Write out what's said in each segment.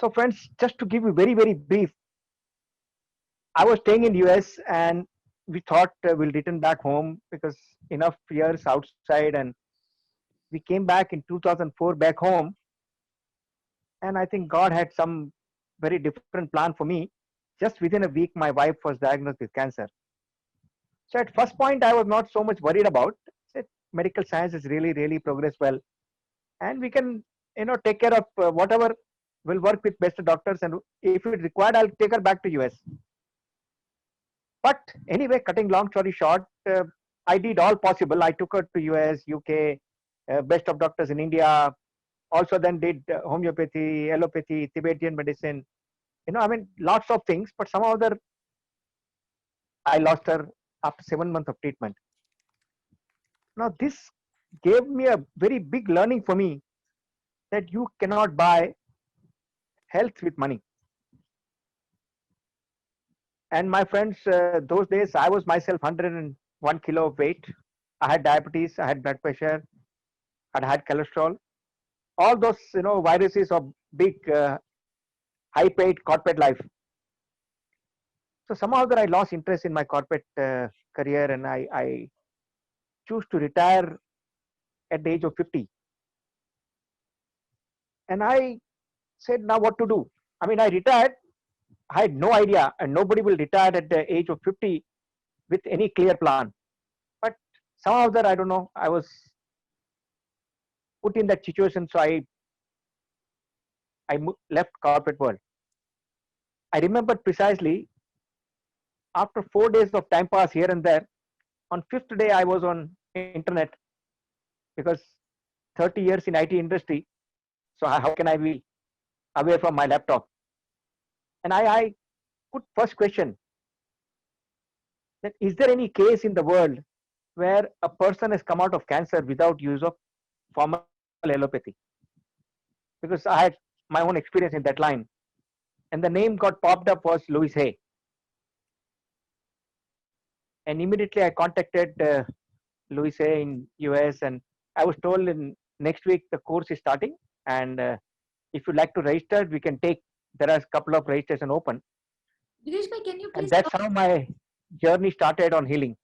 So friends, just to give you very, very brief, I was staying in US and we thought we'll return back home because enough years outside, and we came back in 2004 back home. And I think God had some very different plan for me. Just within a week, my wife was diagnosed with cancer. So at first point, I was not so much worried about it. Medical science has really, really progressed well, and we can, take care of whatever will work with best doctors. And if it required, I'll take her back to US. But anyway, cutting long story short, I did all possible. I took her to US, UK, best of doctors in India. Also, then did homeopathy, allopathy, Tibetan medicine. I mean, lots of things. But somehow other, I lost her after 7 months of treatment. Now, this gave me a very big learning for me that you cannot buy health with money. And my friends, those days I was myself 101 kilo of weight. I had diabetes, I had blood pressure, I had cholesterol, all those viruses of big high paid corporate life. So somehow that I lost interest in my corporate career, and I choose to retire at the age of 50. And I said, now what to do? I mean, I retired. I had no idea, and nobody will retire at the age of 50 with any clear plan. But somehow that I don't know, I was put in that situation, so I left corporate world. I remember precisely after 4 days of time pass here and there, on fifth day I was on internet because 30 years in IT industry, so how can I be away from my laptop? And I put first question that is there any case in the world where a person has come out of cancer without use of formal allopathy? Because I had my own experience in that line, and the name got popped up was Louis Hay. And immediately I contacted Louis Hay in US, and I was told in next week the course is starting, and if you'd like to register, we can take. There are a couple of registration open, Dinesh bhai, can you and please that's how my journey started on healing.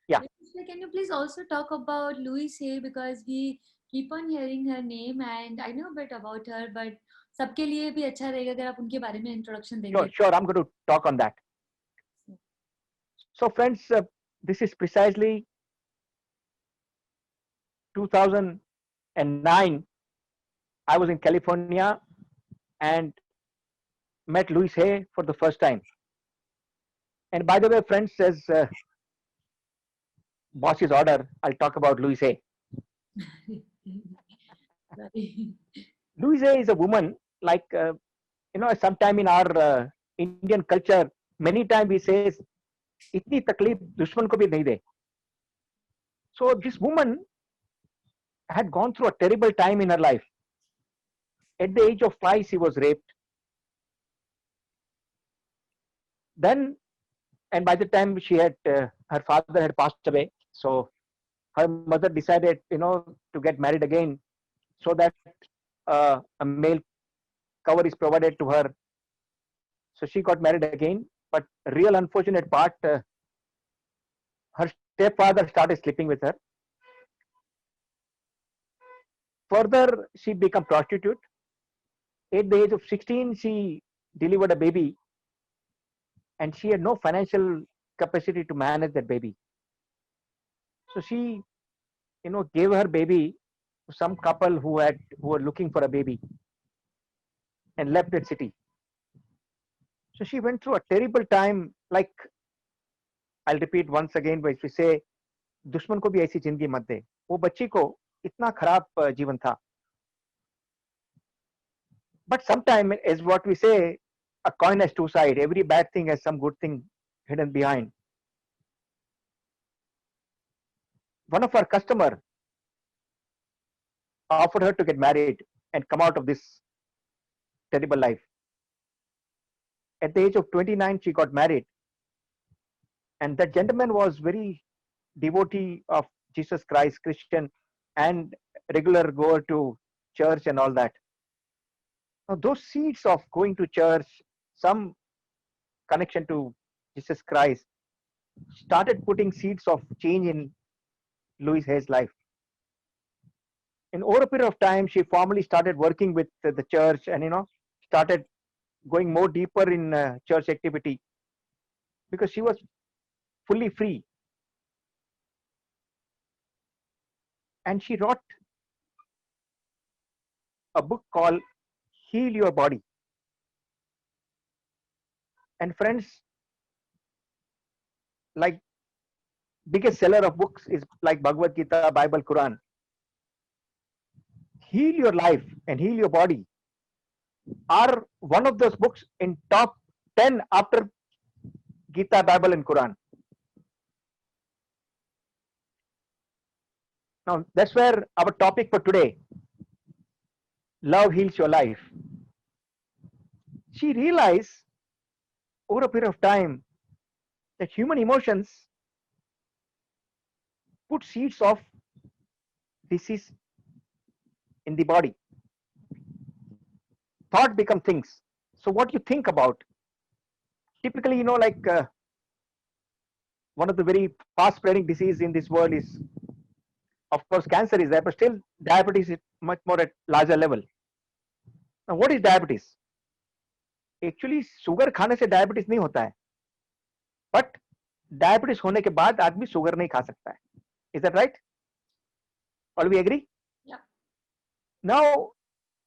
Yeah, Dinesh bhai, can you please also talk about Louise Hay, because we keep on hearing her name and I know a bit about her, but सबके लिए भी अच्छा रहेगा अगर आप उनके बारे में इंट्रोडक्शन देंगे. sure. I'm going to talk on that. So, friends, this is precisely 2009. I was in California and met Louis Hay for the first time. And by the way, friends, as boss's order, I'll talk about Louis Hay. Louis Hay is a woman like, sometime in our Indian culture, many times we say, itni taklif dushman ko bhi nahi de. So this woman had gone through a terrible time in her life. At the age of 5, she was raped. Then, and by the time she had, her father had passed away. So her mother decided, to get married again, so that a male cover is provided to her. So she got married again. But real unfortunate part, her stepfather started sleeping with her. Further, she became prostitute. At the age of 16, she delivered a baby, and she had no financial capacity to manage that baby. So she, gave her baby to some couple who were looking for a baby, and left that city. So she went through a terrible time. Like, I'll repeat once again, but if we say, दुश्मन को भी ऐसी जिंदगी मत दे. वो बच्ची को इतना खराब जीवन था. But sometimes, as what we say, a coin has two sides. Every bad thing has some good thing hidden behind. One of our customer offered her to get married and come out of this terrible life. At the age of 29, she got married, and that gentleman was very devotee of Jesus Christ, Christian, and regular goer to church and all that. Now, those seeds of going to church, some connection to Jesus Christ, started putting seeds of change in Louise Hay's life. In over a period of time, she formally started working with the church, and started going more deeper in church activity because she was fully free. And she wrote a book called Heal Your Body. And friends, like biggest seller of books is like Bhagavad Gita, Bible, Quran. Heal Your Life and Heal Your Body are one of those books in top 10 after Gita, Bible, and Quran. Now, that's where our topic for today, love heals your life. She realized over a period of time that human emotions put seeds of disease in the body. Thought become things. So what you think about, typically, like one of the very fast spreading disease in this world is, of course, cancer is there, but still diabetes is much more at larger level. Now, what is diabetes? Actually, sugar खाने से diabetes नहीं होता है, but diabetes होने के बाद आदमी sugar नहीं खा सकता है. Is that right? All we agree? Yeah. Now,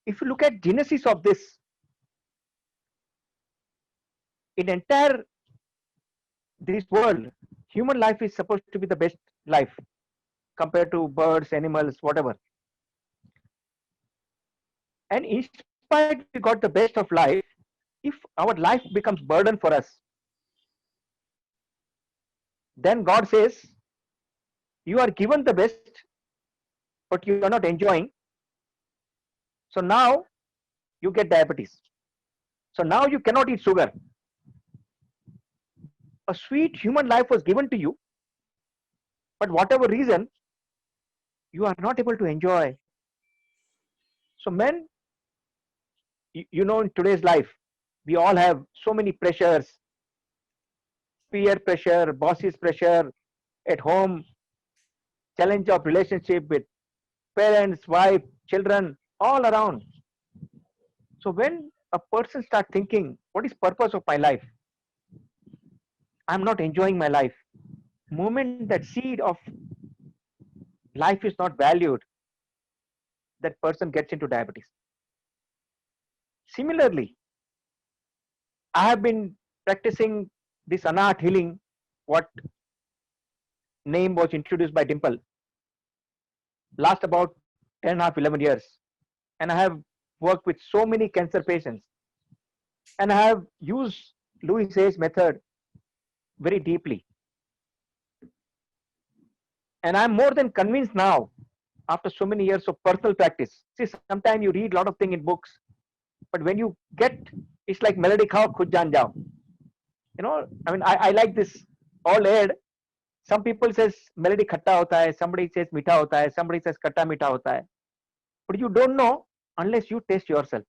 if you look at genesis of this, in entire this world, human life is supposed to be the best life compared to birds, animals, whatever. And in spite we got the best of life, if our life becomes burden for us, then God says, you are given the best, but you are not enjoying. So now you get diabetes. So now you cannot eat sugar. A sweet human life was given to you, but whatever reason, you are not able to enjoy. So men, in today's life, we all have so many pressures, peer pressure, bosses pressure, at home, challenge of relationship with parents, wife, children, all around. So when a person starts thinking, what is purpose of my life? I'm not enjoying my life. Moment that seed of life is not valued, that person gets into diabetes. Similarly, I have been practicing this Anahat healing, what name was introduced by Dimple, last about 10 and a half, 11 years. And I have worked with so many cancer patients. And I have used Louise Hay's method very deeply. And I'm more than convinced now, after so many years of personal practice. See, sometimes you read a lot of things in books, but when you get, it's like melody khao khud jaan jao. I like this all aired. Some people says melody khatta hota hai, somebody says meetha hota hai, somebody says katta meetha hota hai. But you don't know unless you taste yourself.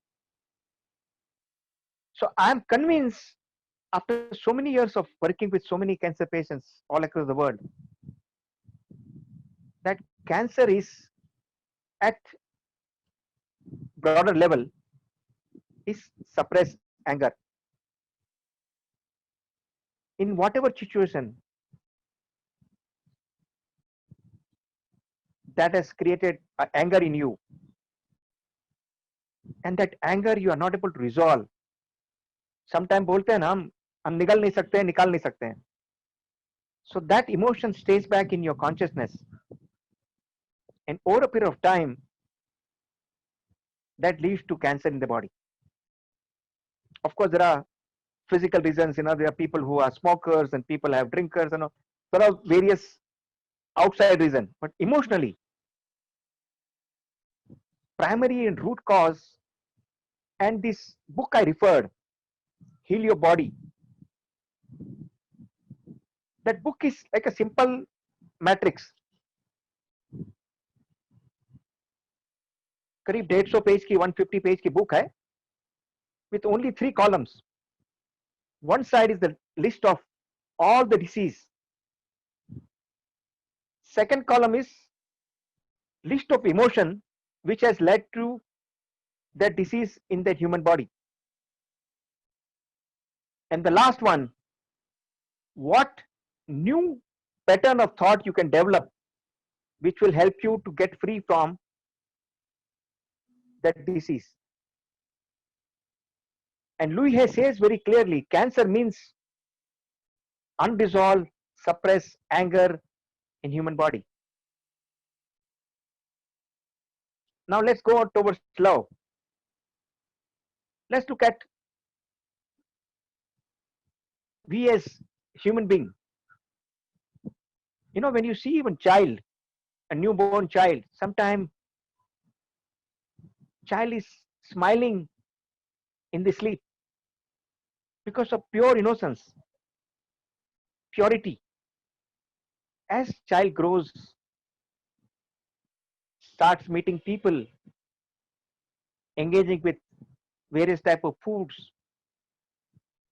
So I'm convinced, after so many years of working with so many cancer patients all across the world, that cancer is at broader level is suppressed anger. In whatever situation that has created anger in you, and that anger you are not able to resolve. Sometimes बोलते हैं ना हम निगल नहीं सकते हैं, निकाल नहीं सकते हैं. So that emotion stays back in your consciousness, and over a period of time, that leads to cancer in the body. Of course, there are physical reasons. There are people who are smokers and people have drinkers. There are various outside reasons, but emotionally, primary and root cause. And this book I referred, Heal Your Body, that book is like a simple matrix. करीब 150 page की 150 page की book है, with only 3 columns. One side is the list of all the disease. Second column is list of emotion which has led to that disease in that human body. And the last one, what new pattern of thought you can develop which will help you to get free from that disease. And Louis Hay says very clearly, cancer means unresolved, suppressed anger in human body. Now let's go towards love. Let's look at we as human being. When you see even child, a newborn child, sometimes child is smiling in the sleep because of pure innocence, purity. As child grows, starts meeting people, engaging with various type of foods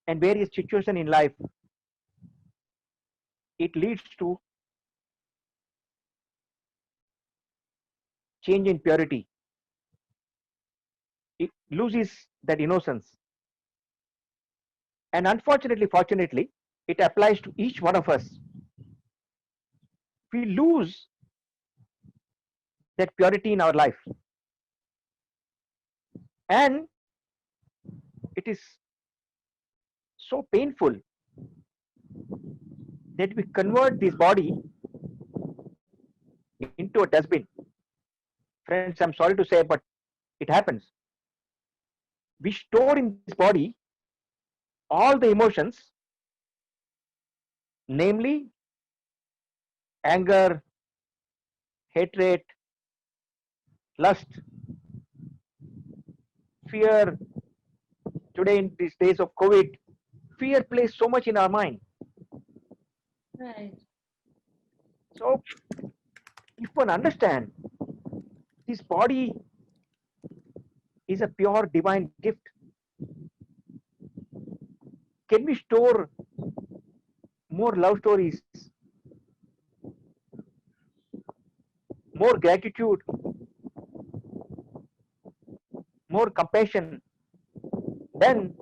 and various situation in life, it leads to change in purity. It loses that innocence. And unfortunately, fortunately, it applies to each one of us. We lose that purity in our life. And it is so painful that we convert this body into a dustbin. Friends, I'm sorry to say, but it happens. We store in this body all the emotions, namely anger, hatred, lust, fear. Today, in these days of COVID, fear plays so much in our mind. Right. So, if one understands this body is a pure divine gift, can we store more love stories, more gratitude, more compassion than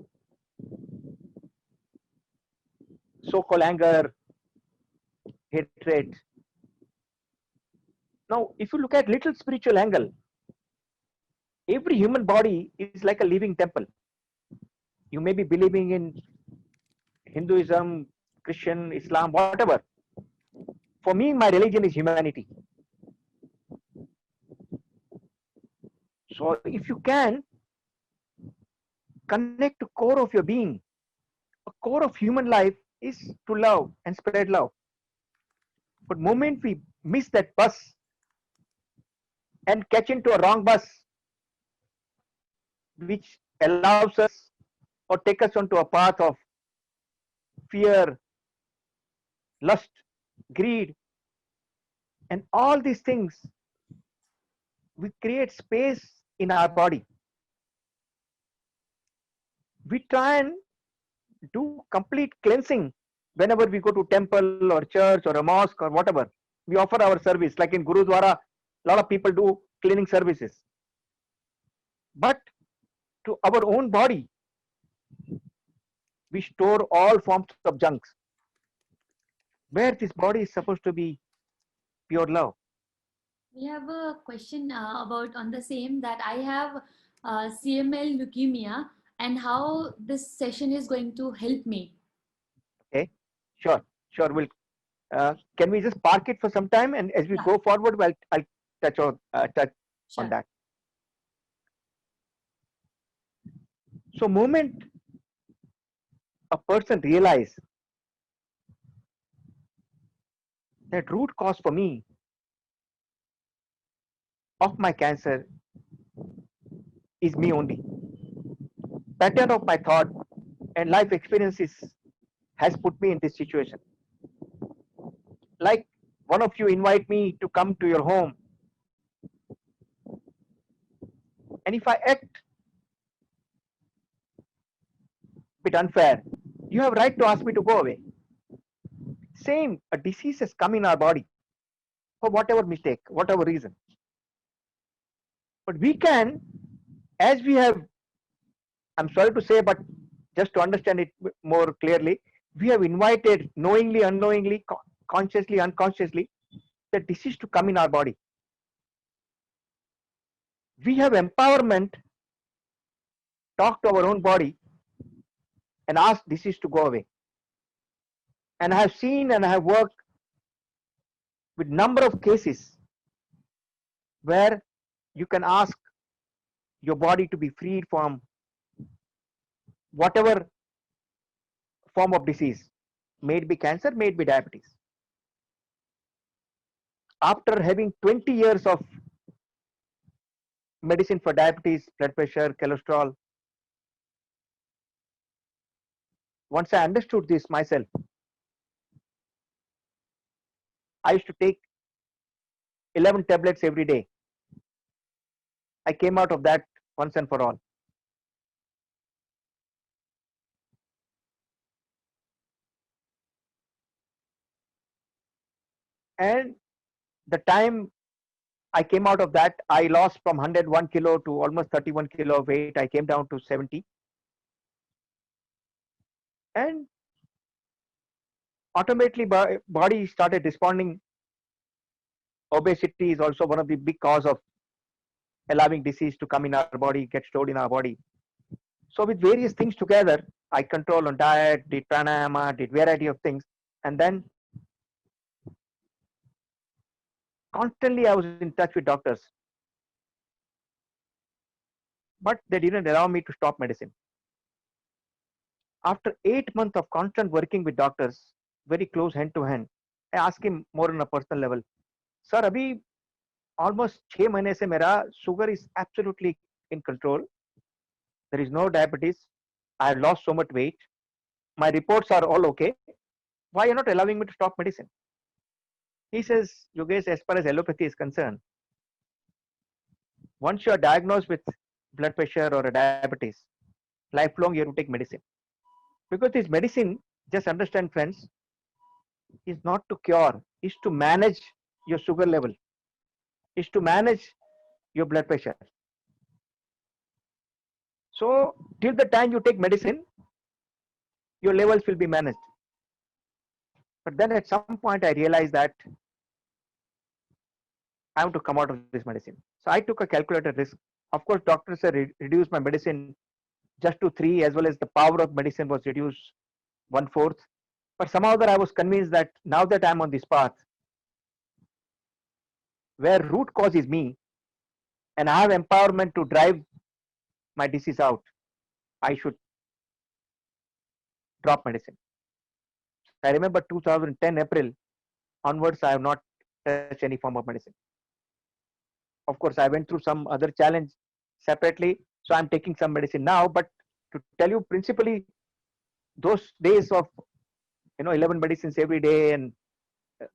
so-called anger, hatred? Now, if you look at little spiritual angle, every human body is like a living temple. You may be believing in Hinduism, Christian, Islam, whatever. For me, my religion is humanity. So if you can connect to core of your being, a core of human life is to love and spread love. But moment we miss that bus and catch into a wrong bus, which allows us or take us onto a path of fear, lust, greed, and all these things, we create space in our body. We try and do complete cleansing whenever we go to temple or church or a mosque or whatever. We offer our service, like in Gurudwara, a lot of people do cleaning services. But to our own body, we store all forms of junks, where this body is supposed to be pure love. We have a question about on the same that I have CML leukemia and how this session is going to help me. Okay, sure. We'll can we just park it for some time, and as we Yeah. go forward, I'll touch on Sure. that. So, moment a person realize that root cause for me of my cancer is me only. Pattern of my thought and life experiences has put me in this situation. Like one of you invite me to come to your home, and if I act bit unfair. You have right to ask me to go away. Same, a disease has come in our body for whatever mistake, whatever reason. But we can, as we have, I'm sorry to say, but just to understand it more clearly, we have invited knowingly, unknowingly, consciously, unconsciously, the disease to come in our body. We have empowerment, talk to our own body and ask disease to go away. And I have seen and I have worked with number of cases where you can ask your body to be freed from whatever form of disease, may it be cancer, may it be diabetes. After having 20 years of medicine for diabetes, blood pressure, cholesterol, once I understood this myself, I used to take 11 tablets every day. I came out of that once and for all. And the time I came out of that, I lost from 101 kilo to almost 31 kilo of weight. I came down to 70. And automatically body started responding. Obesity is also one of the big cause of allowing disease to come in our body, get stored in our body. So with various things together, I control on diet, did pranayama, did variety of things. And then constantly I was in touch with doctors, but they didn't allow me to stop medicine. After 8 months of constant working with doctors, very close hand to hand, I asked him more on a personal level, sir, abhi almost 6 महीने से मेरा sugar is absolutely in control. There is no diabetes. I have lost so much weight. My reports are all okay. Why are you not allowing me to stop medicine? He says, Yogesh, as far as allopathy is concerned, once you are diagnosed with blood pressure or a diabetes, lifelong you have to take medicine. Because this medicine, just understand friends, is not to cure, is to manage your sugar level, is to manage your blood pressure. So till the time you take medicine, your levels will be managed. But then at some point I realized that I have to come out of this medicine. So I took a calculated risk. Of course, doctors have reduced my medicine just to 3, as well as the power of medicine was reduced 1/4. But somehow that I was convinced that now that I'm on this path, where root cause is me, and I have empowerment to drive my disease out, I should drop medicine. I remember 2010 April onwards, I have not touched any form of medicine. Of course, I went through some other challenge separately, so I'm taking some medicine now. But to tell you, principally, those days of 11 medicines every day, and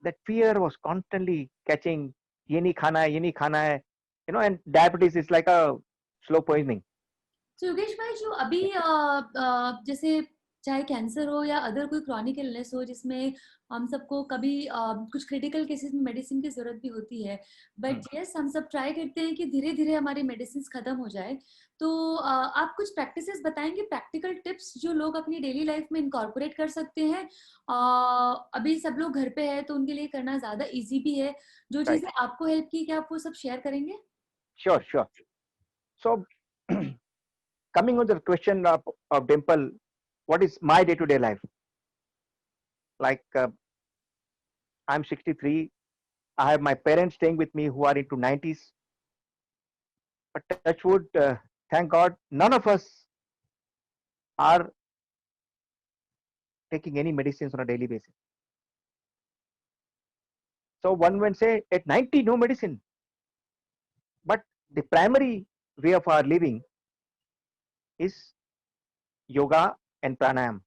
that fear was constantly catching. Ye nahi khana hai, ye nahi khana hai, and diabetes is like a slow poisoning. तो योगेश भाई जो अभी जैसे चाहे cancer हो या other कोई chronic illness हो जिसमें हम सबको कभी कुछ क्रिटिकल केसेस में मेडिसिन की जरूरत भी होती है, बट यस हम सब ट्राई करते हैं कि धीरे धीरे हमारी मेडिसिन खत्म हो जाए. तो आप कुछ प्रैक्टिसेस बताएंगे, प्रैक्टिकल टिप्स जो लोग अपनी डेली लाइफ में इनकॉर्पोरेट कर सकते हैं. अभी सब लोग घर पे है तो उनके लिए करना ज्यादा इजी भी है. जो चीजें आपको हेल्प की, क्या आप वो सब शेयर करेंगे? Sure. So coming on the question of Dimple, what is my day-to-day life? Like I'm 63. I have my parents staying with me who are into 90s. But touch wood, thank God, none of us are taking any medicines on a daily basis. So one would say at 90, no medicine. But the primary way of our living is yoga and pranayam,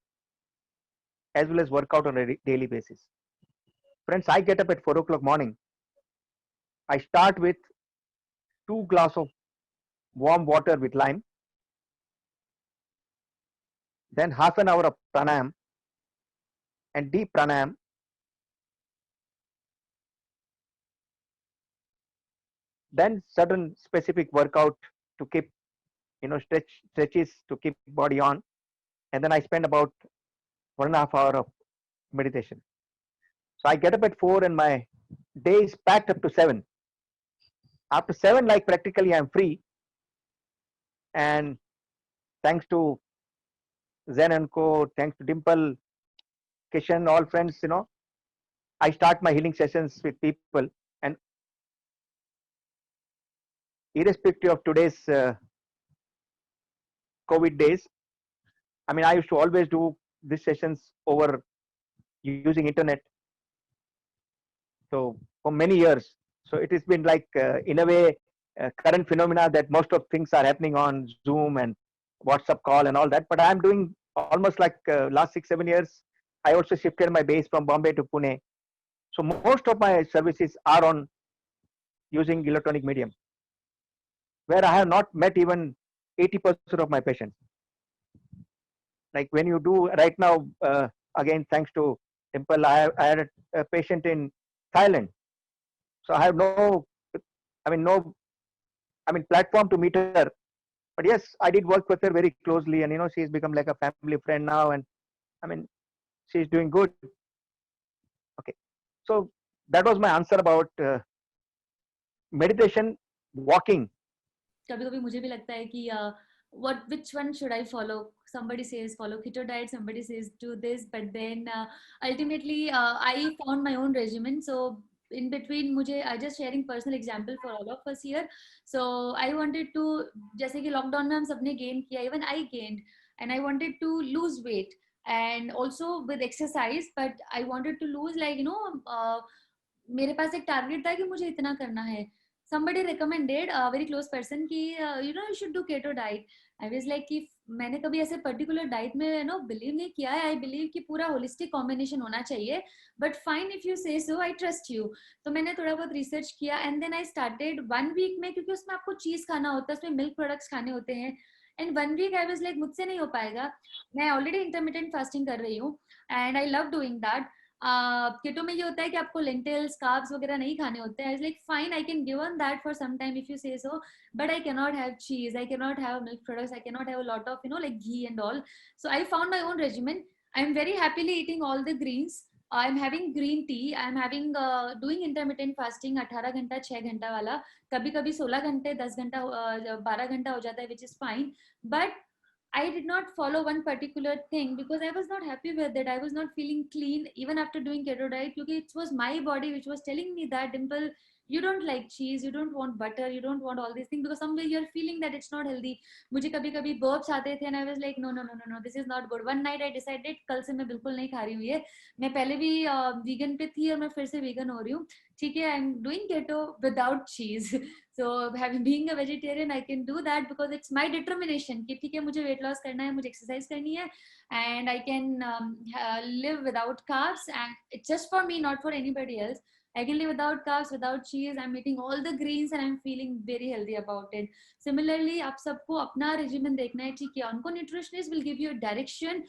as well as workout on a daily basis. Friends, I get up at 4 o'clock morning. I start with 2 glasses of warm water with lime. then half an hour of pranayam and deep pranayam. Then certain specific workout to keep, stretches to keep body on. And then I spend about 1.5 hours of meditation. So I get up at 4 and my day is packed up to 7. After 7, like practically I'm free. And thanks to Zen and Co, thanks to Dimple, Kishan, all friends, I start my healing sessions with people. And irrespective of today's COVID days, I mean, I used to always do these sessions over using internet. So for many years, so it has been like, in a way, current phenomena that most of things are happening on Zoom and WhatsApp call and all that. But I'm doing almost like last 6-7 years. I also shifted my base from Bombay to Pune. So most of my services are on using electronic medium, where I have not met even 80% of my patients. Like when you do right now, again, thanks to Dimple, I had a patient in Thailand. So I have no platform to meet her. But yes, I did work with her very closely, and she's become like a family friend now, and I mean, she's doing good. Okay, so that was my answer about meditation, walking. कभी कभी मुझे भी लगता है कि which one should I follow? Somebody says follow keto diet, somebody says do this, but then ultimately I found my own regimen. So in between मुझे I just sharing personal example for all of us here. So I wanted to, जैसे कि lockdown में हम सबने gain किया, even I gained, and I wanted to lose weight and also with exercise, but I wanted to lose like मेरे पास एक target था कि मुझे इतना करना है. Somebody recommended a very close person कि you should do keto diet. I was like कि मैंने कभी ऐसे पर्टिकुलर डाइट में बिलीव नहीं किया है. आई बिलीव कि पूरा होलिस्टिक कॉम्बिनेशन होना चाहिए, but fine if you say so, I trust you. तो मैंने थोड़ा बहुत रिसर्च किया and then I started 1 week में, क्योंकि उसमें आपको चीज खाना होता है, उसमें मिल्क प्रोडक्ट्स खाने होते हैं. And 1 week I was like मुझसे नहीं हो पाएगा, मैं ऑलरेडी इंटरमिटेंट फास्टिंग कर रही हूँ and I love doing that. Keto में ये होता है कि आपको लेंटिल्स कार्ब्स वगैरह नहीं खाने होते हैं. Like fine, I can give on that for some time if you say so, but I cannot have cheese, I cannot have milk products, I cannot have a lot of like ghee and all. So I found my own regimen. I'm very happily eating all the greens. I'm having green tea, I'm having doing intermittent fasting 18 घंटा 6 घंटा वाला, कभी कभी 16 घंटे 10 घंटा 12 घंटा हो जाता है, which is fine. But I did not follow one particular thing because I was not happy with it. I was not feeling clean even after doing keto diet, because it was my body which was telling me that, Dimple, you don't like cheese, you don't want butter, you don't want all these things, because somewhere you're feeling that it's not healthy. मुझे कभी कभी burps आते थे and I was like no, this is not good. One night I decided कल से मैं बिल्कुल नहीं खा रही हूँ ये. मैं पहले भी vegan पे थी और मैं फिर से vegan हो रही हूँ. ठीक है, I'm doing keto without cheese. So having being a vegetarian, I can do that because it's my determination कि ठीक है मुझे weight loss करना है, मुझे exercise करनी है, and I can live without carbs, and it's just for me, not for anybody else. I can live without carbs, without cheese. I'm eating all the greens and I'm feeling very healthy about it. Similarly, आप सबको अपना regimen देखना है, ठीक है. उनको nutritionist will give you a direction.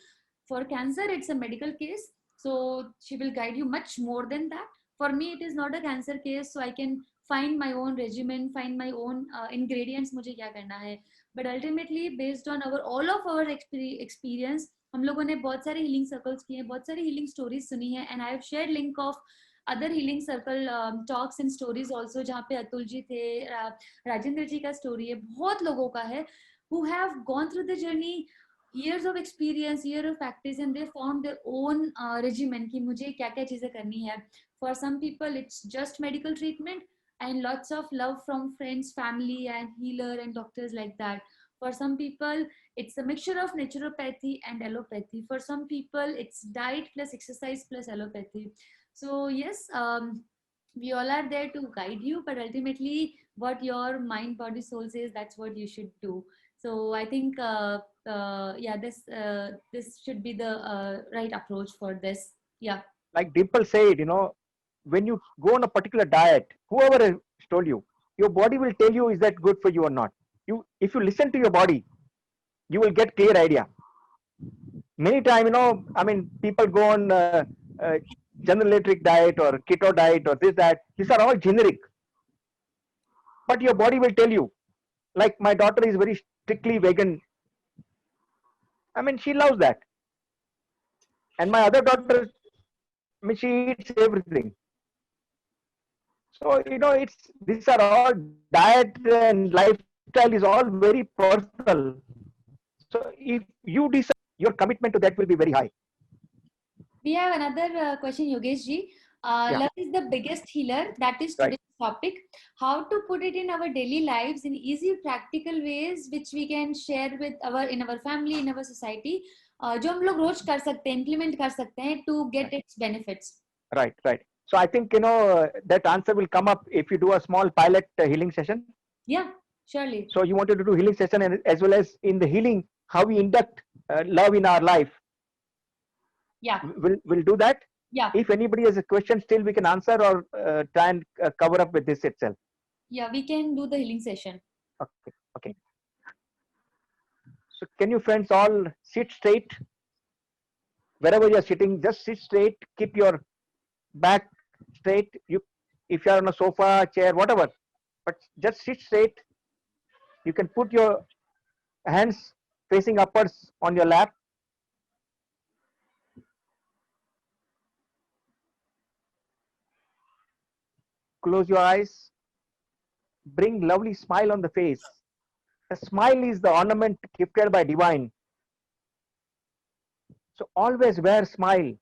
For cancer, it's a medical case, so she will guide you much more than that. For me, it is not a cancer case, so I can find my own regimen, find my own ingredients, मुझे क्या करना है. But ultimately, based on all of our experience, हम लोगों ने बहुत सारे healing circles किए हैं, बहुत सारी healing stories सुनी है, and I have shared link of other healing circle talks and stories also, जहाँ पे अतुल जी थे, राजेंद्र जी का story है, बहुत लोगों का है, who have gone through the journey, years of experience, year of practice, and they found their own regimen कि मुझे क्या क्या चीजें करनी है. For some people, it's just medical treatment and lots of love from friends, family, and healer and doctors like that. For some people, it's a mixture of naturopathy and allopathy. For some people, it's diet plus exercise plus allopathy. So yes, we all are there to guide you, but ultimately what your mind, body, soul says, that's what you should do. So I think yeah, this should be the right approach for this. Yeah, Like Dimple said, when you go on a particular diet, whoever has told you, your body will tell you is that good for you or not. If you listen to your body, you will get clear idea. Many time, I mean, people go on General Electric diet or keto diet or this, that. These are all generic. But your body will tell you. Like my daughter is very strictly vegan. I mean, she loves that. And my other daughter, I mean, she eats everything. So, it's these are all diet and lifestyle is all very personal. So if you decide, your commitment to that will be very high. We have another question, Yogesh ji. Yeah, Love is the biggest healer. That is right. today's topic. How to put it in our daily lives in easy, practical ways, which we can share with our family, in our society. जो हम लोग रोज कर सकते हैं, implement कर सकते हैं to get its benefits. Right, right. So I think that answer will come up if you do a small pilot healing session. Yeah, surely. So you wanted to do healing session, and as well as in the healing, how we induct love in our life. Yeah. We'll do that. Yeah. If anybody has a question, still we can answer or try and cover up with this itself. Yeah, we can do the healing session. Okay. Okay. So can you friends all sit straight? Wherever you're sitting, just sit straight. Keep your back straight. If you're on a sofa, chair, whatever, but just sit straight. You can put your hands facing upwards on your lap. Close your eyes. Bring lovely smile on the face. A smile is the ornament gifted by divine. So always wear smile.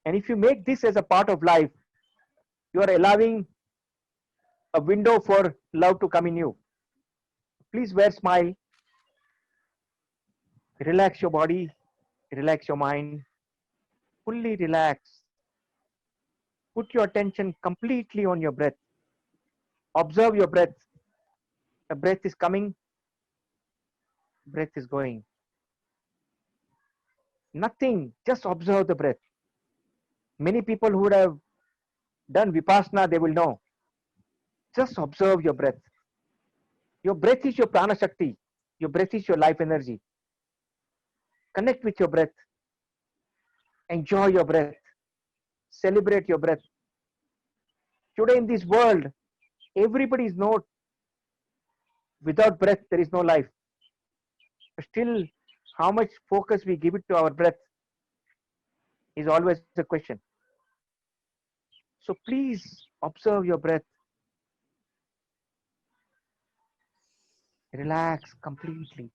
And if you make this as a part of life, you are allowing a window for love to come in you. Please wear smile. Relax your body. Relax your mind. Fully relax. Put your attention completely on your breath. Observe your breath. The breath is coming. Breath is going. Nothing. Just observe the breath. Many people who would have done Vipassana, they will know. Just observe your breath. Your breath is your prana shakti. Your breath is your life energy. Connect with your breath. Enjoy your breath. Celebrate your breath. Today in this world, everybody is not, without breath, there is no life. But still, how much focus we give it to our breath is always the question. So please observe your breath. Relax completely.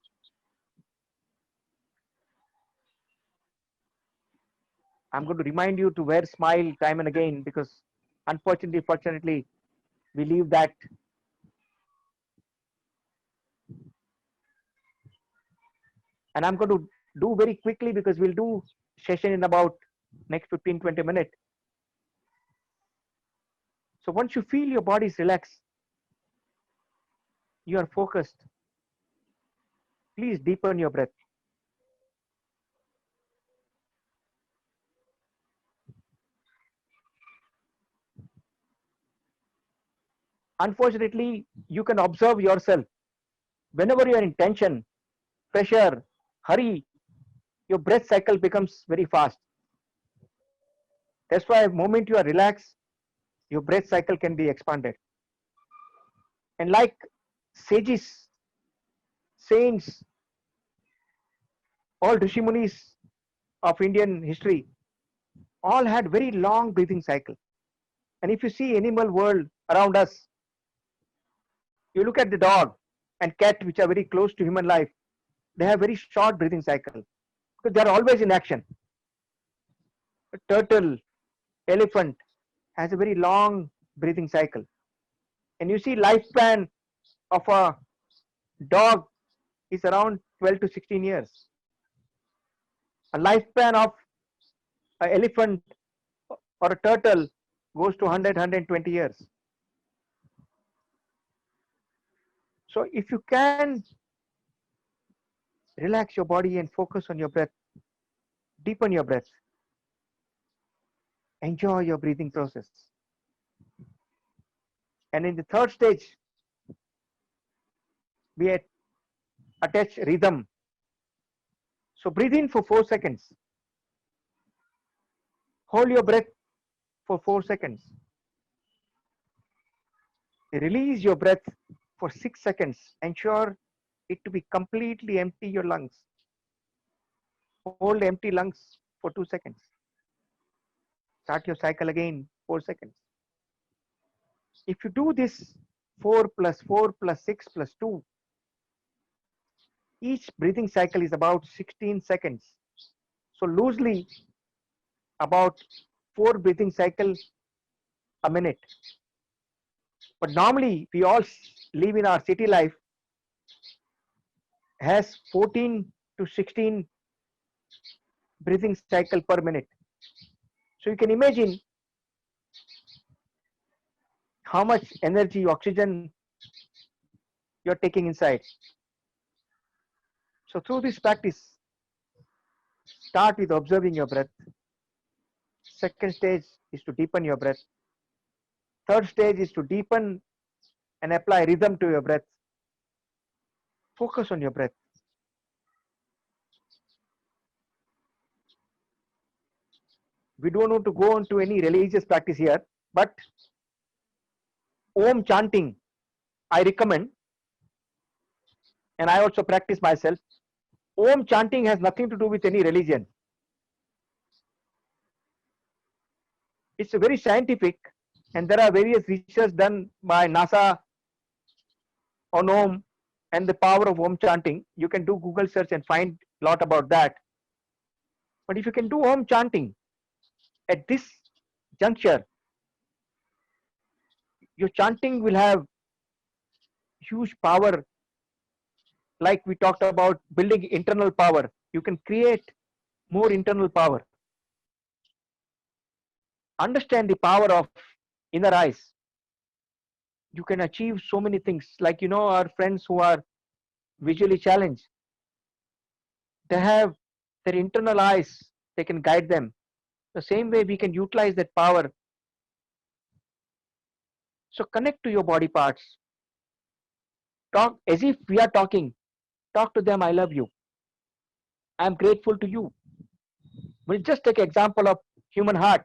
I'm going to remind you to wear smile time and again, because unfortunately, fortunately, we leave that. And I'm going to do very quickly because we'll do session in about next 15-20 minutes. So once you feel your body is relaxed, you are focused, please deepen your breath. Unfortunately, you can observe yourself. Whenever you are in tension, pressure, hurry, your breath cycle becomes very fast. That's why the moment you are relaxed, your breath cycle can be expanded. And like sages, saints, all Rishimunis of Indian history, all had very long breathing cycle. And if you see animal world around us, you look at the dog and cat, which are very close to human life, they have very short breathing cycle because they are always in action. A turtle, elephant has a very long breathing cycle. And you see lifespan of a dog is around 12 to 16 years. A lifespan of an elephant or a turtle goes to 100-120 years. So if you can relax your body and focus on your breath, deepen your breath, enjoy your breathing process. And in the third stage, we attach rhythm. So breathe in for 4 seconds. Hold your breath for 4 seconds. Release your breath for 6 seconds. Ensure it to be completely empty your lungs. Hold empty lungs for 2 seconds. Start your cycle again, 4 seconds. If you do this 4 plus 4 plus 6 plus 2, each breathing cycle is about 16 seconds. So loosely about 4 breathing cycles a minute. But normally we all live in our city life has 14 to 16 breathing cycle per minute. So you can imagine how much energy, oxygen you're taking inside. So through this practice, start with observing your breath. Second stage is to deepen your breath. Third stage is to deepen and apply rhythm to your breath. Focus on your breath. We don't want to go into any religious practice here, but Om chanting, I recommend, and I also practice myself. Om chanting has nothing to do with any religion. It's very scientific, and there are various research done by NASA on Om and the power of Om chanting. You can do Google search and find a lot about that. But if you can do Om chanting at this juncture, your chanting will have huge power. Like we talked about building internal power, you can create more internal power. Understand the power of inner eyes. You can achieve so many things. Like, our friends who are visually challenged, they have their internal eyes, they can guide them. The same way we can utilize that power. So connect to your body parts. Talk as if we are talking. Talk to them, I love you. I'm grateful to you. We'll just take example of human heart.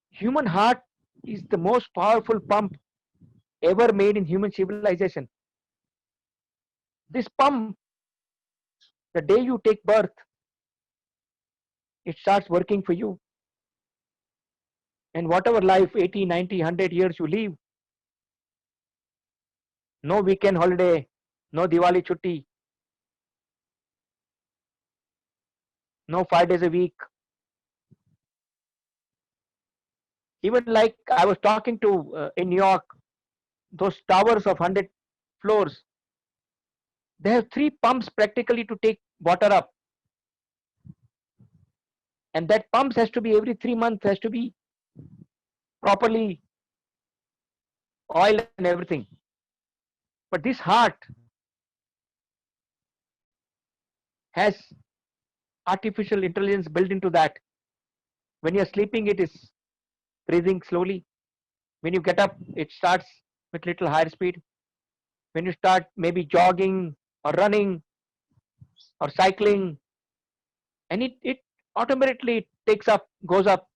Human heart is the most powerful pump ever made in human civilization. This pump, the day you take birth, it starts working for you. And whatever life, 80, 90, 100 years you live, no weekend holiday, no Diwali chutti, no 5 days a week. Even like I was talking to in New York, those towers of 100 floors, they have 3 pumps practically to take water up. And that pumps has to be every 3 months, has to be properly oiled and everything. But this heart has artificial intelligence built into that. When you're sleeping, it is breathing slowly. When you get up, it starts with little higher speed. When you start maybe jogging or running or cycling, and it automatically takes up, goes up.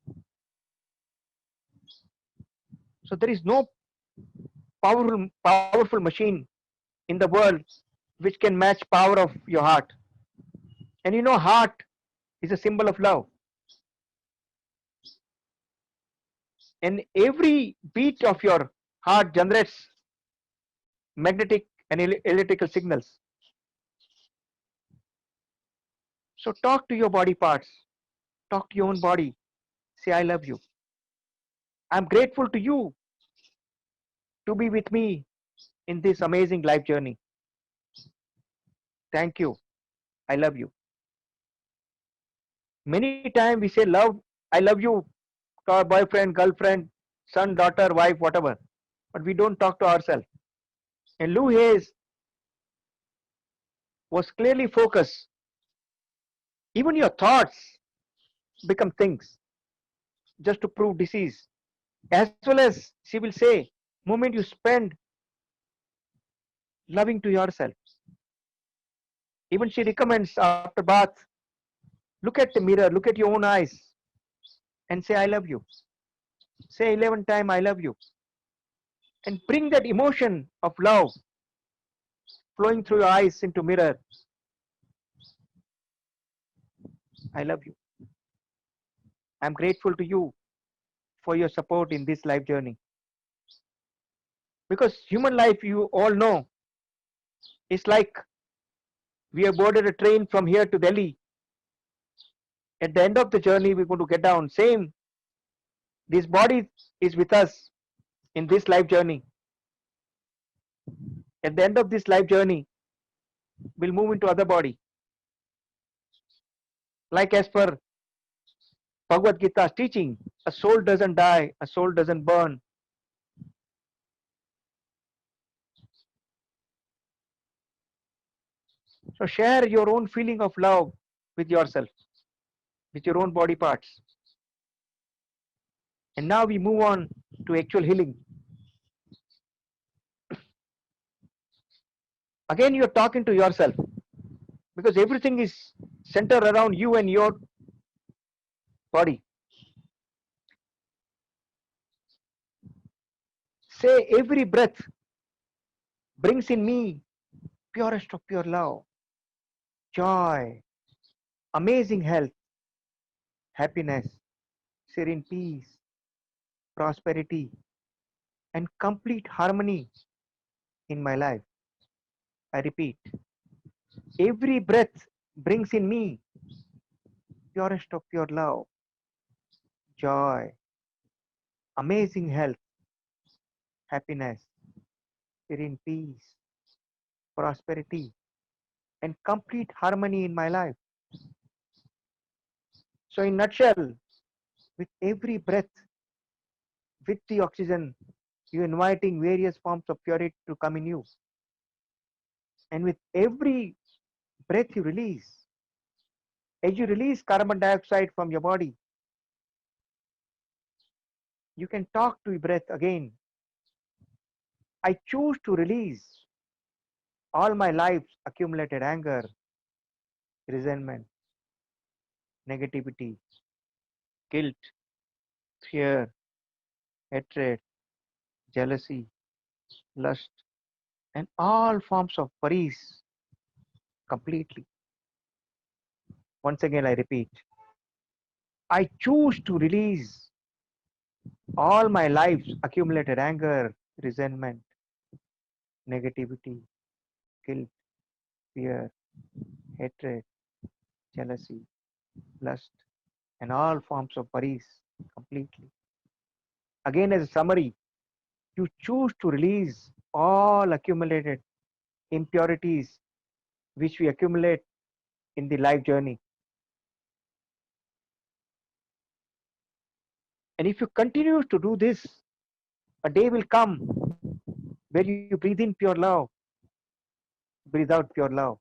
So there is no powerful machine in the world which can match power of your heart. And heart is a symbol of love. And every beat of your heart generates magnetic and electrical signals. So talk to your body parts. Talk to your own body. Say, I love you. I'm grateful to you to be with me in this amazing life journey. Thank you. I love you. Many times we say love, I love you to our boyfriend, girlfriend, son, daughter, wife, whatever. But we don't talk to ourselves. And Lou Hayes was clearly focused. Even your thoughts become things just to prove disease. As well as she will say, moment you spend loving to yourself, Even she recommends after bath, look at the mirror, look at your own eyes and say, I love you. Say 11 times, I love you. And bring that emotion of love flowing through your eyes into mirror. I love you. I'm grateful to you for your support in this life journey. Because human life, you all know, is like we have boarded a train from here to Delhi. At the end of the journey, we're going to get down. Same, this body is with us in this life journey. At the end of this life journey, we'll move into other body. Like as per Bhagavad Gita's teaching, a soul doesn't die, a soul doesn't burn. So share your own feeling of love with yourself, with your own body parts. And now we move on to actual healing. Again, you're talking to yourself because everything is centered around you and your body. Say, every breath brings in me purest of pure love, joy, amazing health, happiness, serene peace, prosperity, and complete harmony in my life. I repeat, every breath brings in me purest of pure love, joy, amazing health, happiness, serene peace, prosperity, and complete harmony in my life. So, in nutshell, with every breath, with the oxygen, you're inviting various forms of purity to come in you. And with every breath you release, as you release carbon dioxide from your body, you can talk to your breath again. I choose to release all my life's accumulated anger, resentment, negativity, guilt, fear, hatred, jealousy, lust, and all forms of worries completely. Once again, I repeat, I choose to release all my life's accumulated anger, resentment, negativity, guilt, fear, hatred, jealousy, lust, and all forms of worries completely. Again, as a summary, you choose to release all accumulated impurities which we accumulate in the life journey. And if you continue to do this, a day will come where you breathe in pure love, breathe out pure love.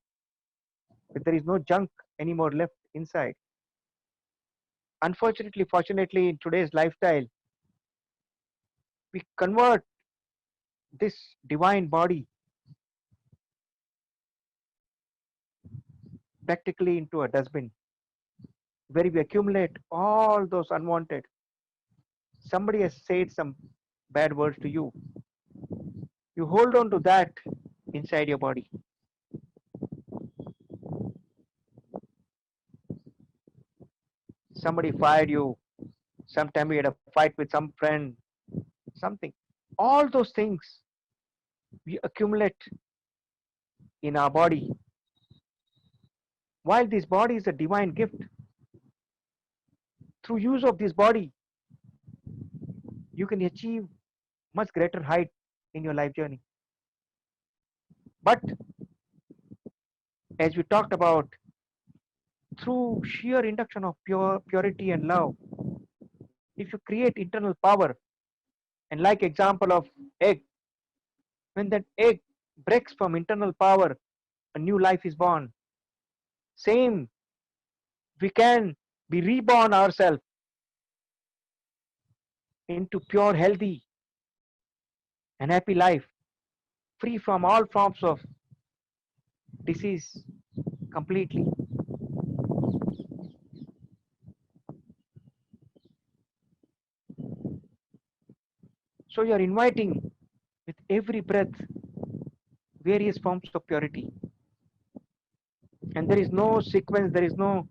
But there is no junk anymore left inside. Unfortunately, fortunately, in today's lifestyle, we convert this divine body practically into a dustbin where we accumulate all those unwanted. Somebody has said some bad words to you. You hold on to that inside your body. Somebody fired you. Sometime you had a fight with some friend, something. All those things we accumulate in our body. While this body is a divine gift, through use of this body, you can achieve much greater height in your life journey. But as we talked about, through sheer induction of purity and love, if you create internal power, and like example of egg, when that egg breaks from internal power, a new life is born. Same, we can be reborn ourselves into pure, healthy, and happy life, free from all forms of disease, completely. So you are inviting with every breath various forms of purity. And there is no sequence, there is no,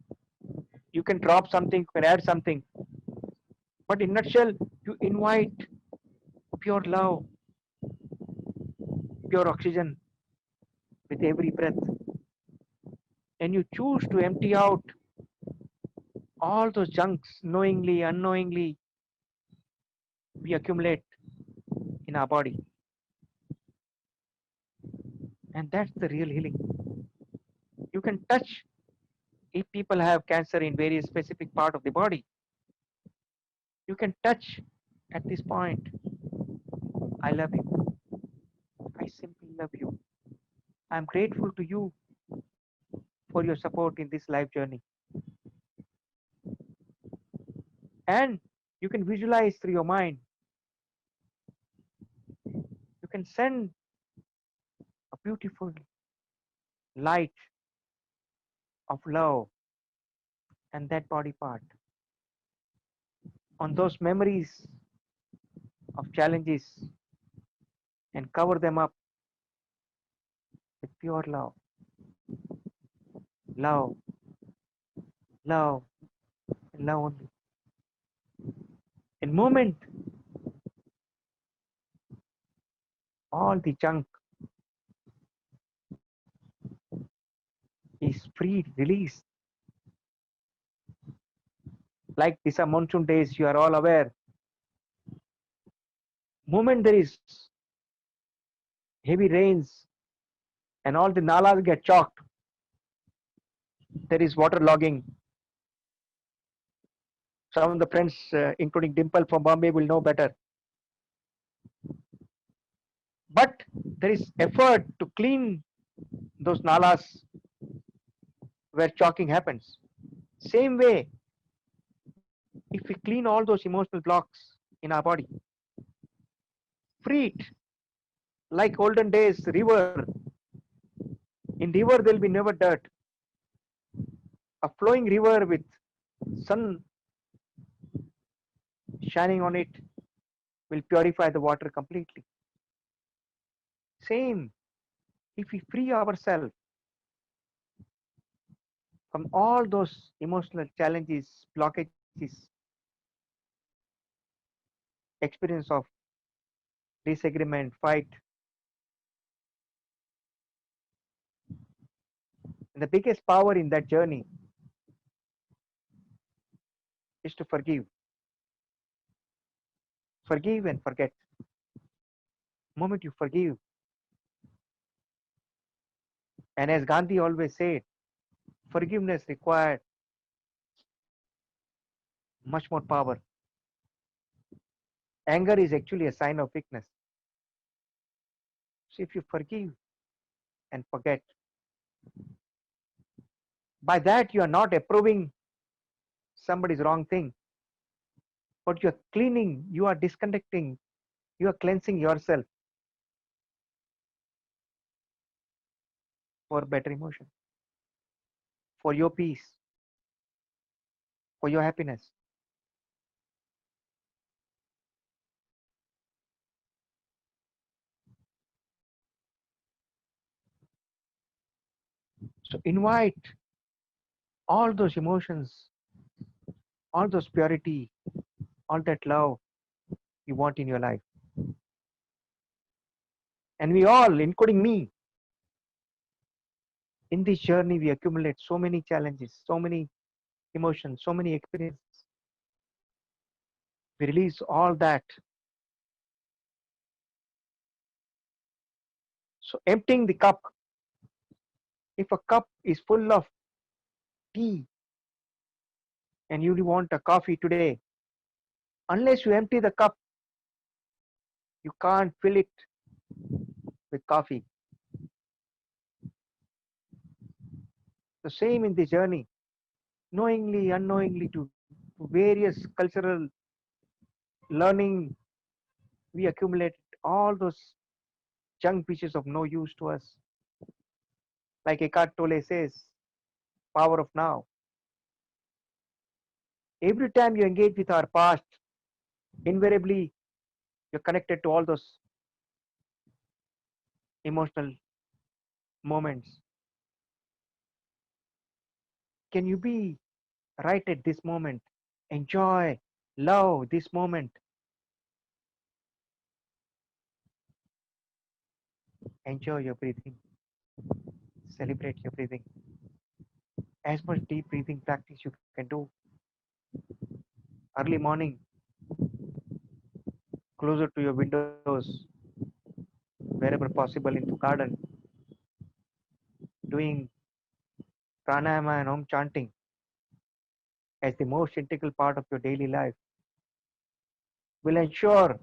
you can drop something, you can add something. But in nutshell, you invite pure love, pure oxygen with every breath. And you choose to empty out all those junks knowingly, unknowingly, we accumulate in our body. And that's the real healing. You can touch if people have cancer in various specific part of the body. You can touch at this point. I love you. I simply love you. I'm grateful to you for your support in this life journey. And you can visualize through your mind. You can send a beautiful light of love and that body part on those memories of challenges and cover them up with pure love. Love, love, and love only. In moment, all the junk is freed, released. Like these are monsoon days, you are all aware. Moment there is heavy rains and all the nalas get choked, there is water logging. Some of the friends, including Dimple from Bombay, will know better. But there is effort to clean those nalas where choking happens. Same way, if we clean all those emotional blocks in our body, free it, like olden days river. In river there will be never dirt. A flowing river with sun shining on it will purify the water completely. Same, if we free ourselves from all those emotional challenges, blockages, experience of disagreement, fight, and the biggest power in that journey is to forgive. Forgive and forget. The moment you forgive, and as Gandhi always said, forgiveness required much more power. Anger is actually a sign of weakness. So if you forgive and forget, by that you are not approving somebody's wrong thing, but you are cleaning, you are disconnecting, you are cleansing yourself for better emotion, for your peace, for your happiness. So invite all those emotions, all those purity, all that love you want in your life. And we all, including me, in this journey, we accumulate so many challenges, so many emotions, so many experiences. We release all that. So emptying the cup, if a cup is full of tea and you want a coffee today, unless you empty the cup, you can't fill it with coffee. The same in the journey, knowingly, unknowingly, to various cultural learning, we accumulate all those junk pieces of no use to us. Like Eckhart Tolle says, power of now. Every time you engage with our past, invariably you're connected to all those emotional moments. Can you be right at this moment? Enjoy, love this moment. Enjoy your breathing. Celebrate your breathing. As much deep breathing practice you can do. Early morning, closer to your windows, wherever possible into garden, doing pranayama and om chanting as the most integral part of your daily life will ensure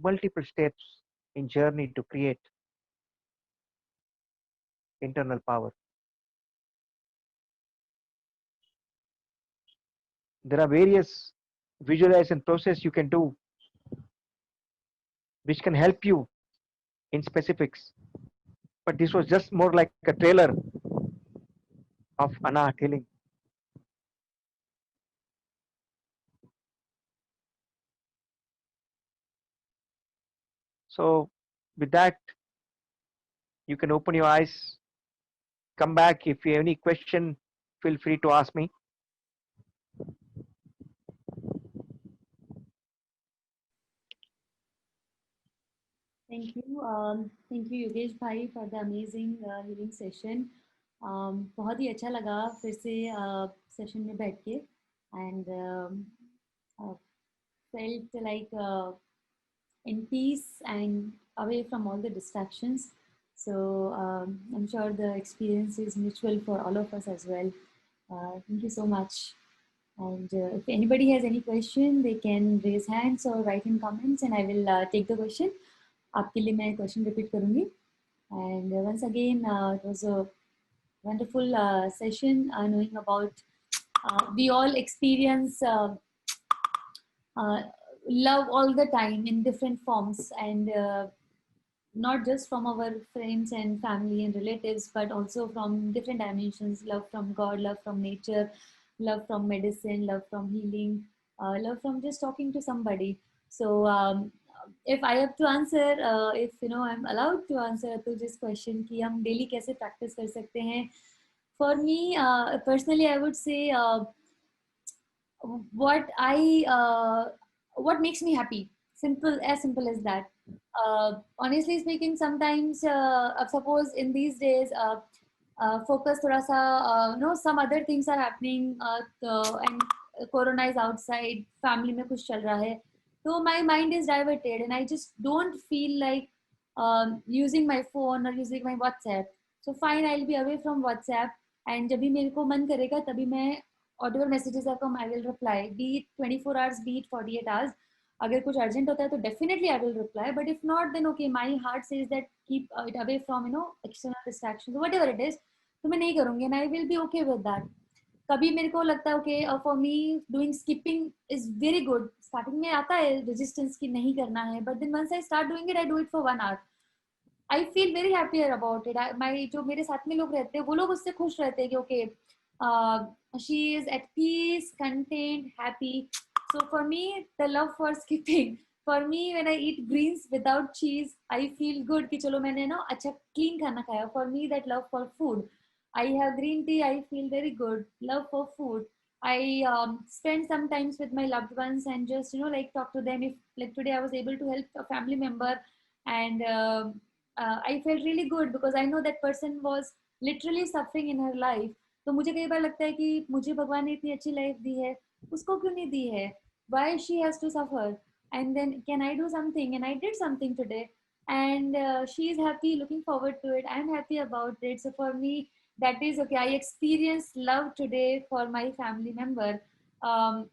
multiple steps in journey to create internal power. There are various visualization process you can do which can help you in specifics. But this was just more like a trailer of Anna healing. So with that, you can open your eyes, come back. If you have any question, feel free to ask me. Thank you Yogesh भाई for the amazing healing session. बहुत ही अच्छा लगा फिर से session में बैठ के and felt like in peace and away from all the distractions. So I'm sure the experience is mutual for all of us as well. Thank you so much. And if anybody has any question, they can raise hands or write in comments, and I will take the question. आपके लिए मैं question repeat करूँगी. And once again, it was a wonderful session knowing about we all experience uh, love all the time in different forms, and not just from our friends and family and relatives, but also from different dimensions: love from God, love from nature, love from medicine, love from healing, love from just talking to somebody. So if I have to answer, if you know I'm allowed to answer to this question कि हम daily कैसे practice कर सकते हैं, for me personally I would say what I what makes me happy. Simple, as simple as that. Honestly speaking, sometimes suppose in these days focus thoda sa no, some other things are happening and corona is outside, family में कुछ चल रहा है, so my mind is diverted and I just don't feel like using my phone or using my WhatsApp. So fine, I'll be away from WhatsApp, and जब भी मेरे को मन करेगा तभी मैं whatever messages are come, I will reply. Be it 24 hours, be it 48 hours. अगर कुछ urgent होता है तो definitely I will reply. But if not, then okay, my heart says that keep it away from external distractions, whatever it is. तो मैं नहीं करूँगी, and I will be okay with that. कभी मेरे को लगता है okay, for me doing skipping is very good. Starting में आता है resistance कि नहीं करना है, but then once I start doing it, I do it for 1 hour. I feel very happier about it. My जो मेरे साथ में लोग रहते हैं वो लोग उससे खुश रहते हैं कि okay, she is at peace, content, happy. So for me, the love for skipping. For me, when I eat greens without cheese, I feel good कि चलो मैंने ना अच्छा clean खाना खाया. For me, that love for food. I have green tea, I feel very good. Love for food. I spend some times with my loved ones and just like talk to them. If like today I was able to help a family member, and I felt really good because I know that person was literally suffering in her life. तो मुझे कई बार लगता है कि मुझे भगवान ने इतनी अच्छी लाइफ दी है, उसको क्यों नहीं दी है? Why she has to suffer? And then can I do something? And I did something today, and she is happy, looking forward to it. I'm happy about it. So for me, that is okay. I experienced love today for my family member. Um,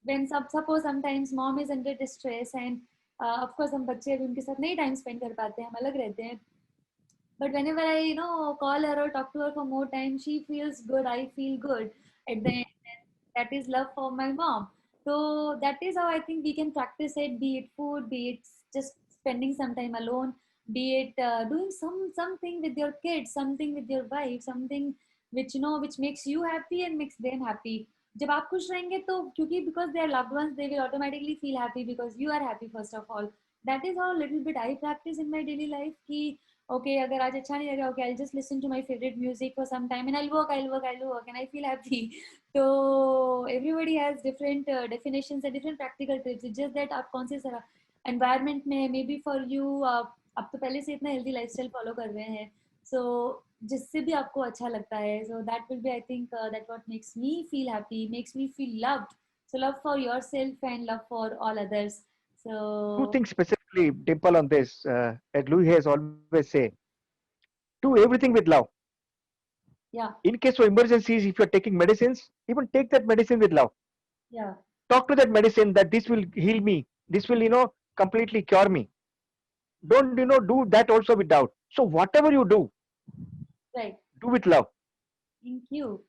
when suppose sometimes mom is under distress, and of course हम बच्चे अभी उनके साथ नहीं time spend कर पाते हैं, हम अलग रहते हैं. But whenever I call her or talk to her for more time, she feels good, I feel good at the end. And that is love for my mom. So that is how I think we can practice it, be it food, be it just spending some time alone. be it doing something with your kids, something with your wife, something which which makes you happy and makes them happy. जब आप खुश रहेंगे तो क्योंकि because they are loved ones, they will automatically feel happy because you are happy first of all. That is how little bit I practice in my daily life कि okay, अगर आज अच्छा नहीं लग रहा, okay, I'll just listen to my favorite music for some time and I'll work and I feel happy. So everybody has different definitions and different practical tips. It's just that आप कौन से environment में, maybe for you आप तो पहले से इतना healthy lifestyle follow कर रहे हैं, so जिससे भी आपको अच्छा लगता है, so that will be, I think, that what makes me feel happy, makes me feel loved. So love for yourself and love for all others. Two So things specifically, Dimple, on this. As Louis has always say, do everything with love. yeah, In case of emergencies, if you're taking medicines, even take that medicine with love. yeah, Talk to that medicine that this will heal me. This will, completely cure me. Don't, do that also with doubt. So whatever you right. do with love. Thank you.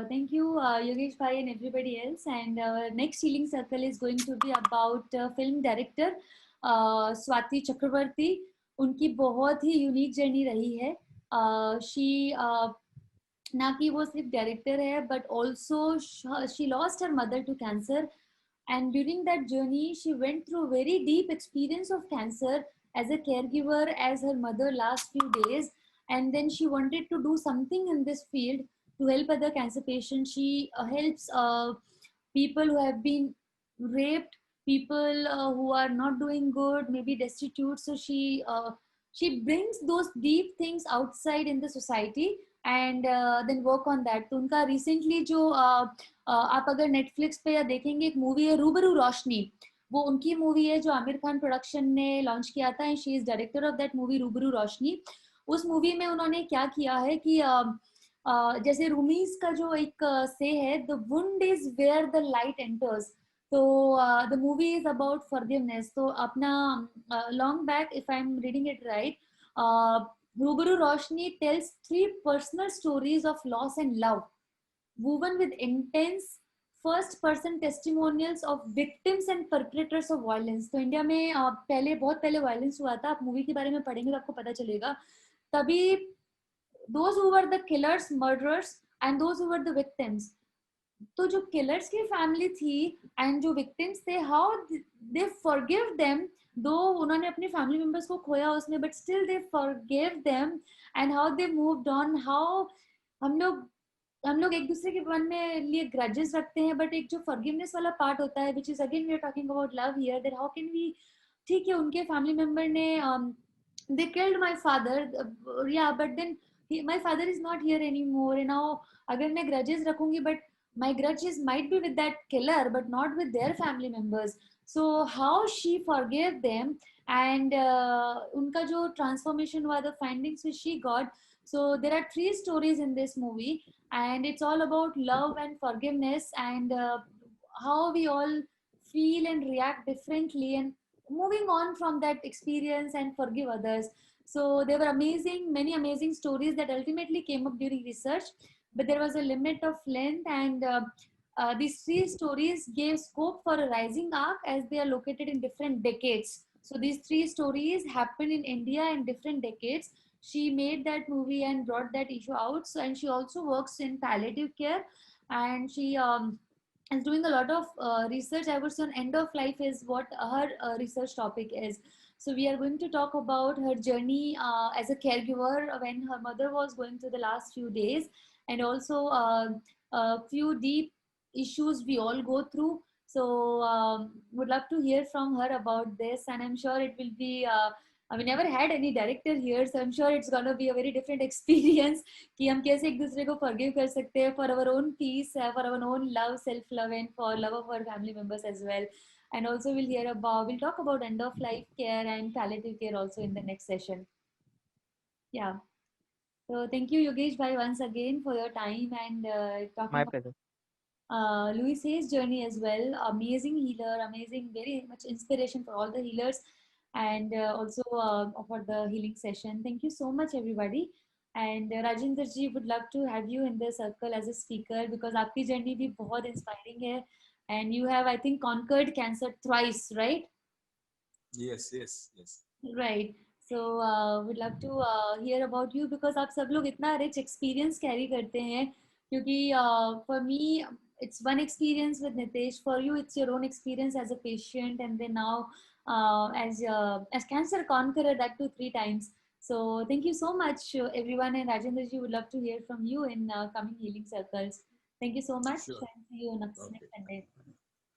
Thank you, Yogesh Bhai and everybody else. And next healing circle is going to be about film director Swati Chakrabarti. उनकी बहुत ही unique journey रही है. She ना कि वो सिर्फ director है, but also she lost her mother to cancer. And during that journey, she went through very deep experience of cancer as a caregiver, as her mother last few days. And then she wanted to do something in this field to help other cancer patients. She helps people who have been raped, people who are not doing good, maybe destitute. So she brings those deep things outside in the society and then work on that. तो उनका recently जो आप अगर Netflix पे या देखेंगे, एक movie है रूबरू रोशनी, वो उनकी मूवी है जो आमिर खान प्रोडक्शन ने लॉन्च किया था. And she is director of that movie रूबरू रोशनी. उस मूवी में उन्होंने क्या किया है कि जैसे रूमीज का जो एक से है, the wound is where the light enters. तो the movie is about forgiveness. तो अपना long back, if I am reading it right, Rubaru Roshni tells 3 personal stories of loss and love, woven with intense first person testimonials of victims and perpetrators of violence. तो India में पहले बहुत पहले violence हुआ था. आप मूवी के बारे में पढ़ेंगे तो आपको पता चलेगा. तभी those who were the killers, murderers, and those who were the victims. तो जो किलर्स की फैमिली थी एंड जो विक्टिम्स थे, हाउ दे फॉरगिव देम, दो उन्होंने अपने फैमिली मेंबर्स को खोया उसमें, but still they forgive them. And how they moved on, how हम लोग एक दूसरे के मन में लिए ग्रजेस रखते हैं, बट एक जो फॉरगिवनेस वाला पार्ट होता है, which is again we are talking about love here, that how can we, ठीक है उनके फैमिली मेंबर ने दे किल्ड माय फादर, या but then my father is not here anymore. And now अगर मैं ग्रजेस रखूंगी, but my grudges might be with that killer but not with their family members. So how she forgave them and unka jo transformation was the findings which she got. So there are 3 stories in this movie and it's all about love and forgiveness and how we all feel and react differently and moving on from that experience and forgive others. So there were many amazing stories that ultimately came up during research, but there was a limit of length and these 3 stories gave scope for a rising arc as they are located in different decades. So these 3 stories happened in India in different decades. She made that movie and brought that issue out. So, and she also works in palliative care and she is doing a lot of research. I would say on end of life is what her research topic is. So we are going to talk about her journey as a caregiver when her mother was going through the last few days, and also a few deep issues we all go through. So would love to hear from her about this, and I'm sure it will be we never had any director here, so I'm sure it's gonna be a very different experience कि हम कैसे एक दूसरे को forgive कर सकते हैं for our own peace, for our own love, self love, and for love of our family members as well. And also we'll talk about end of life care and palliative care also in the next session. Yeah. So thank you, Yogesh Bhai, once again for your time and talking My about pleasure. Louis Hayes' journey as well. Amazing healer, amazing, very much inspiration for all the healers and also for the healing session. Thank you so much, everybody. And Rajinder ji, would love to have you in the circle as a speaker because आपकी journey भी बहुत inspiring है. And you have, I think, conquered cancer thrice, right? Yes, yes, yes. Right. So would love to hear about you because आप सब लोग इतना rich experience carry करते हैं क्योंकि for me it's one experience with Nitesh. For you it's your own experience as a patient and then now as cancer conqueror, that too 3 times. So thank you so much everyone, and Rajendra ji, would love to hear from you in coming healing circles. Thank you so much Sure. and see you next Okay. Sunday.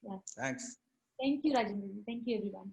Yeah. Thanks. Thank you Rajendra ji. Thank you everyone.